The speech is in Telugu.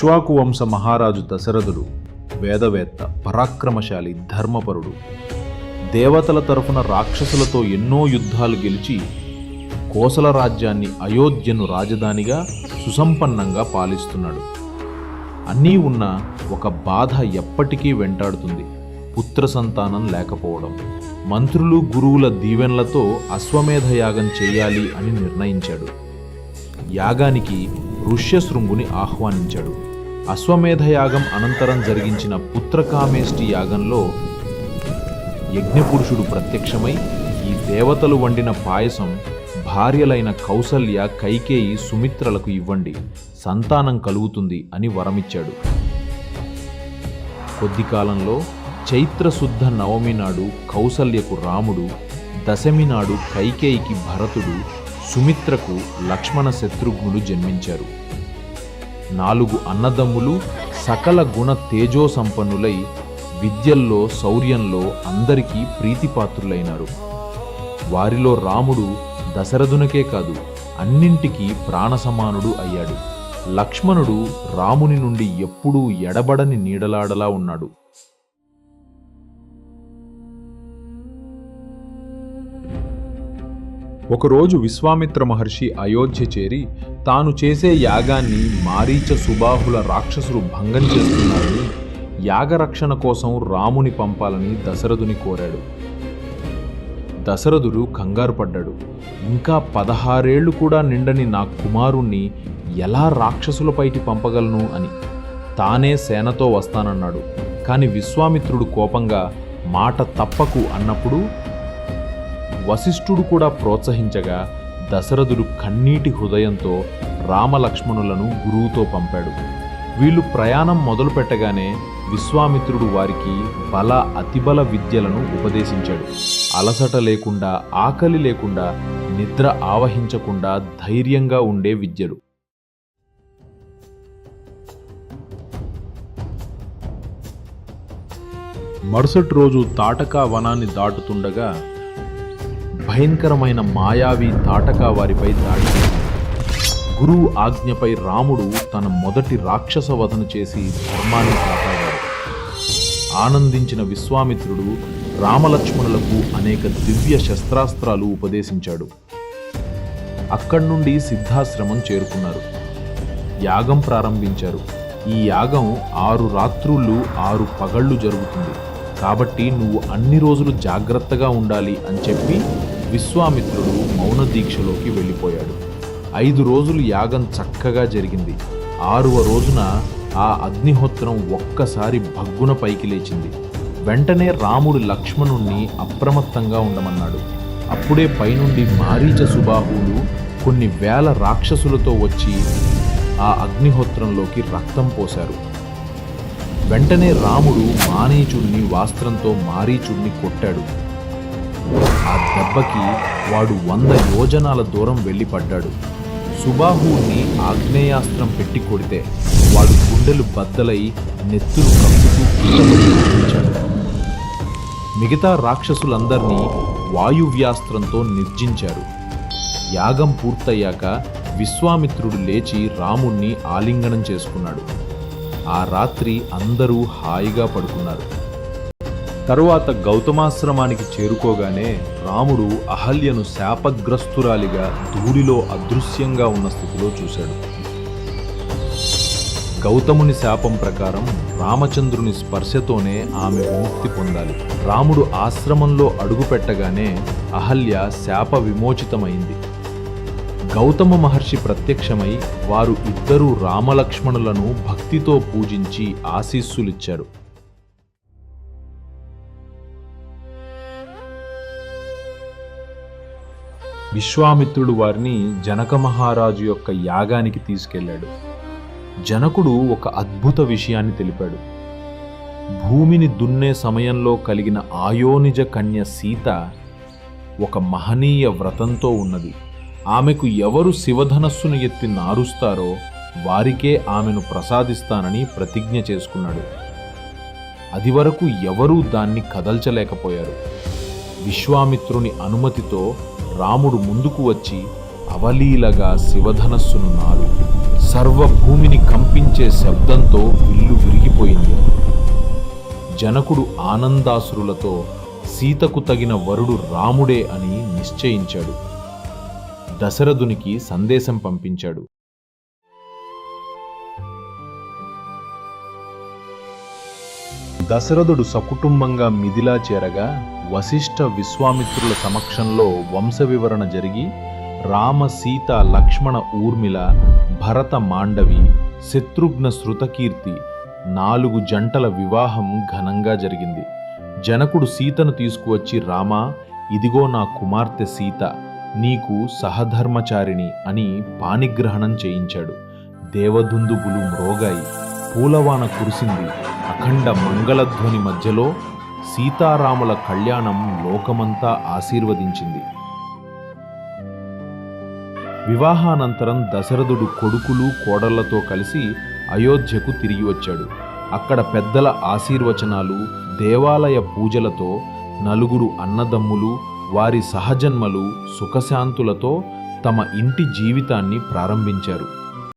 ఇక్ష్వాకు వంశ మహారాజు దశరథుడు వేదవేత్త, పరాక్రమశాలి, ధర్మపరుడు. దేవతల తరఫున రాక్షసులతో ఎన్నో యుద్ధాలు గెలిచి కోసల రాజ్యాన్ని, అయోధ్యను రాజధానిగా సుసంపన్నంగా పాలిస్తున్నాడు. అన్నీ ఉన్న ఒక బాధ ఎప్పటికీ వెంటాడుతుంది: పుత్ర సంతానం లేకపోవడం. మంత్రులు, గురువుల దీవెనలతో అశ్వమేధ యాగం చేయాలి అని నిర్ణయించాడు. యాగానికి ఋష్యశృంగుని ఆహ్వానించాడు. అశ్వమేధ యాగం అనంతరం జరిగించిన పుత్రకామేష్టి యాగంలో యజ్ఞపురుషుడు ప్రత్యక్షమై ఈ దేవతలు వండిన పాయసం భార్యలైన కౌసల్య, కైకేయి, సుమిత్రలకు ఇవ్వండి, సంతానం కలుగుతుంది అని వరమిచ్చాడు. కొద్ది కాలంలో చైత్రశుద్ధ నవమి నాడు కౌసల్యకు రాముడు, దశమి నాడు కైకేయికి భరతుడు, సుమిత్రకు లక్ష్మణ, శత్రుఘ్నులు జన్మించారు. 4 అన్నదమ్ములు సకల గుణ తేజో సంపన్నులై విద్యల్లో, శౌర్యంలో అందరికీ ప్రీతిపాత్రులైనారు. వారిలో రాముడు దశరథునికే కాదు, అన్నింటికీ ప్రాణసమానుడు అయ్యాడు. లక్ష్మణుడు రాముని నుండి ఎప్పుడూ ఎడబడని నీడలాడలా ఉన్నాడు. ఒకరోజు విశ్వామిత్ర మహర్షి అయోధ్య చేరి తాను చేసే యాగాన్ని మారీచ, సుబాహుల రాక్షసులు భంగం చేస్తున్నారని, యాగరక్షణ కోసం రాముని పంపాలని దశరథుని కోరాడు. దశరథుడు కంగారు పడ్డాడు. ఇంకా 16 ఏళ్లు కూడా నిండని నా కుమారుణ్ణి ఎలా రాక్షసులపైకి పంపగలను అని. తానే సేనతో వస్తానన్నాడు. కాని విశ్వామిత్రుడు కోపంగా మాట తప్పకు అన్నప్పుడు వశిష్ఠుడు కూడా ప్రోత్సహించగా దశరథుడు కన్నీటి హృదయంతో రామలక్ష్మణులను గురువుతో పంపాడు. వీళ్ళు ప్రయాణం మొదలు పెట్టగానే విశ్వామిత్రుడు వారికి బల, అతిబల విద్యలను ఉపదేశించాడు. అలసట లేకుండా, ఆకలి లేకుండా, నిద్ర ఆవహించకుండా ధైర్యంగా ఉండే విద్యలు. మరుసటి రోజు తాటకా వనాన్ని దాటుతుండగా భయంకరమైన మాయావి తాటకా వారిపై దాడి. గురువు ఆజ్ఞపై రాముడు తన మొదటి రాక్షస వధన చేసి ధర్మాన్ని కాపాడాడు. ఆనందించిన విశ్వామిత్రుడు రామలక్ష్మణులకు అనేక దివ్య శస్త్రాస్త్రాలు ఉపదేశించాడు. అక్కడి నుండి సిద్ధాశ్రమం చేరుకున్నారు. యాగం ప్రారంభించారు. ఈ యాగం 6 రాత్రుళ్ళు 6 పగళ్ళు జరుగుతుంది. కాబట్టి నువ్వు అన్ని రోజులు జాగ్రత్తగా ఉండాలి అని చెప్పి విశ్వామిత్రుడు మౌన దీక్షలోకి వెళ్ళిపోయాడు. 5 రోజులు యాగం చక్కగా జరిగింది. 6వ రోజున ఆ అగ్నిహోత్రం ఒక్కసారి భగ్గున పైకి లేచింది. వెంటనే రాముడు లక్ష్మణుణ్ణి అప్రమత్తంగా ఉండమన్నాడు. అప్పుడే పైనుండి మారీచ, సుబాహువులు కొన్ని వేల రాక్షసులతో వచ్చి ఆ అగ్నిహోత్రంలోకి రక్తం పోశారు. వెంటనే రాముడు మారీచుడిని వాస్త్రంతో మారీచుడిని కొట్టాడు. ఆ దెబ్బకి వాడు 100 యోజనాల దూరం వెళ్ళి పడ్డాడు. సుబాహువుని ఆగ్నేయాస్త్రం పెట్టి కొడితే వాడు గుండెలు బద్దలై నెత్తురు కప్పుతూ కిందపడి. మిగతా రాక్షసులందర్నీ వాయువ్యాస్త్రంతో నిర్జించారు. యాగం పూర్తయ్యాక విశ్వామిత్రుడు లేచి రాముణ్ణి ఆలింగనం చేసుకున్నాడు. ఆ రాత్రి అందరూ హాయిగా పడుకున్నారు. తరువాత గౌతమాశ్రమానికి చేరుకోగానే రాముడు అహల్యను శాపగ్రస్తురాలిగా ధూళిలో అదృశ్యంగా ఉన్న స్థితిలో చూశాడు. గౌతముని శాపం ప్రకారం రామచంద్రుని స్పర్శతోనే ఆమె విముక్తి పొందాలి. రాముడు ఆశ్రమంలో అడుగుపెట్టగానే అహల్య శాప విమోచితమైంది. గౌతమ మహర్షి ప్రత్యక్షమై వారు ఇద్దరూ రామలక్ష్మణులను భక్తితో పూజించి ఆశీస్సులిచ్చారు. విశ్వామిత్రుడు వారిని జనక మహారాజు యొక్క యాగానికి తీసుకెళ్లాడు. జనకుడు ఒక అద్భుత విషయాన్ని తెలిపాడు. భూమిని దున్నే సమయంలో కలిగిన ఆయోనిజ కన్య సీత ఒక మహనీయ వ్రతంతో ఉన్నది. ఆమెకు ఎవరు శివధనస్సును ఎత్తి నారుస్తారో వారికే ఆమెను ప్రసాదిస్తానని ప్రతిజ్ఞ చేసుకున్నాడు. అది వరకు ఎవరూ దాన్ని కదల్చలేకపోయారు. విశ్వామిత్రుని అనుమతితో రాముడు ముందుకు వచ్చి అవలీలగా శివధనస్సును నారు. సర్వభూమిని కంపించే శబ్దంతో విల్లు విరిగిపోయింది. జనకుడు ఆనందాశ్రులతో సీతకు తగిన వరుడు రాముడే అని నిశ్చయించాడు. దశరథునికి సందేశం పంపించాడు. దశరథుడు సకుటుంబంగా మిథిలా చేరగా వశిష్ఠ విశ్వామిత్రుల సమక్షంలో వంశవివరణ జరిగి రామ సీత లక్ష్మణ ఊర్మిళ భరత మాండవి శత్రుఘ్న శృతకీర్తి 4 జంటల వివాహం ఘనంగా జరిగింది. జనకుడు సీతను తీసుకువచ్చి, రామా, ఇదిగో నా కుమార్తె సీత, నీకు సహధర్మచారిణి అని పాణిగ్రహణం చేయించాడు. దేవదుందుబులు మ్రోగాయి, పూలవాన కురిసింది. అఖండ మంగళధ్వని మధ్యలో సీతారాముల కళ్యాణం లోకమంతా ఆశీర్వదించింది. వివాహానంతరం దశరథుడు కొడుకులు కోడళ్లతో కలిసి అయోధ్యకు తిరిగి వచ్చాడు. అక్కడ పెద్దల ఆశీర్వచనాలు, దేవాలయ పూజలతో 4 అన్నదమ్ములు వారి సహజన్మలు సుఖశాంతులతో తమ ఇంటి జీవితాన్ని ప్రారంభించారు.